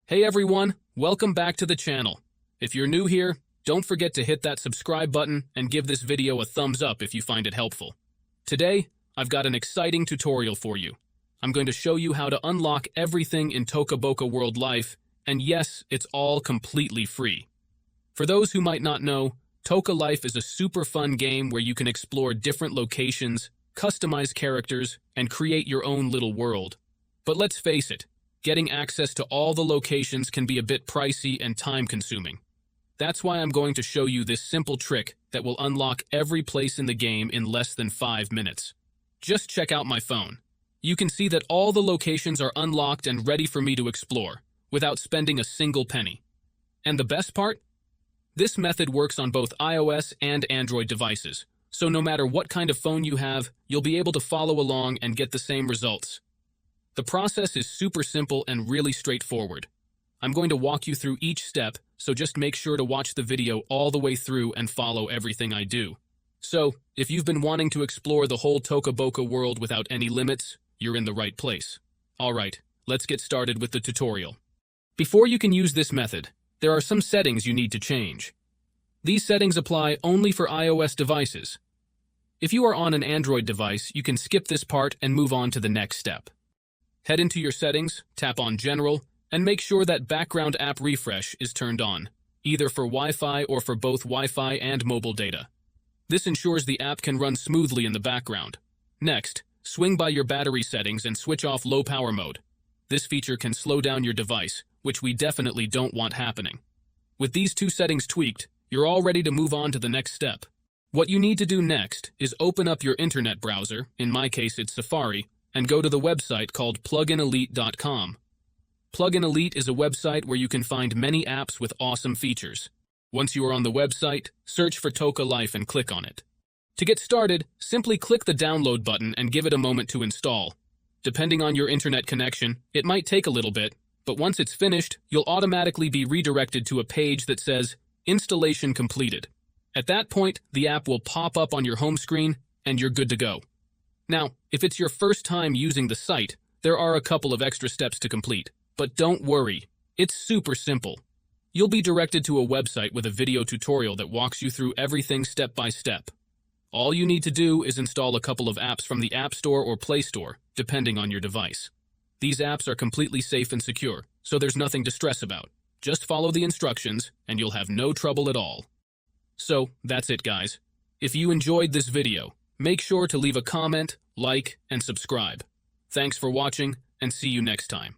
Hey everyone, welcome back to the channel. If you're new here, don't forget to hit that subscribe button and give this video a thumbs up if you find it helpful. Today, I've got an exciting tutorial for you. I'm going to show you how to unlock everything in Toca World Life, and yes, it's all completely free. For those who might not know, Toca Life is a super fun game where you can explore different locations, customize characters, and create your own little world. But let's face it, getting access to all the locations can be a bit pricey and time-consuming. That's why I'm going to show you this simple trick that will unlock every place in the game in less than 5 minutes. Just check out my phone. You can see that all the locations are unlocked and ready for me to explore, without spending a single penny. And the best part? This method works on both iOS and Android devices, so no matter what kind of phone you have, you'll be able to follow along and get the same results. The process is super simple and really straightforward. I'm going to walk you through each step, so just make sure to watch the video all the way through and follow everything I do. So, if you've been wanting to explore the whole Toca world without any limits, you're in the right place. Alright, let's get started with the tutorial. Before you can use this method, there are some settings you need to change. These settings apply only for iOS devices. If you are on an Android device, you can skip this part and move on to the next step. Head into your settings, tap on General, and make sure that background app refresh is turned on, either for Wi-Fi or for both Wi-Fi and mobile data. This ensures the app can run smoothly in the background. Next, swing by your battery settings and switch off low power mode. This feature can slow down your device, which we definitely don't want happening. With these two settings tweaked, you're all ready to move on to the next step. What you need to do next is open up your internet browser, in my case it's Safari, and go to the website called pluginelite.com. Plugin Elite is a website where you can find many apps with awesome features. Once you are on the website, search for Toca Life and click on it. To get started, simply click the download button and give it a moment to install. Depending on your internet connection, it might take a little bit, but once it's finished, you'll automatically be redirected to a page that says, Installation completed. At that point, the app will pop up on your home screen, and you're good to go. Now, if it's your first time using the site, there are a couple of extra steps to complete. But don't worry, it's super simple. You'll be directed to a website with a video tutorial that walks you through everything step by step. All you need to do is install a couple of apps from the App Store or Play Store, depending on your device. These apps are completely safe and secure, so there's nothing to stress about. Just follow the instructions, and you'll have no trouble at all. So, that's it guys. If you enjoyed this video, make sure to leave a comment, like, and subscribe. Thanks for watching, and see you next time.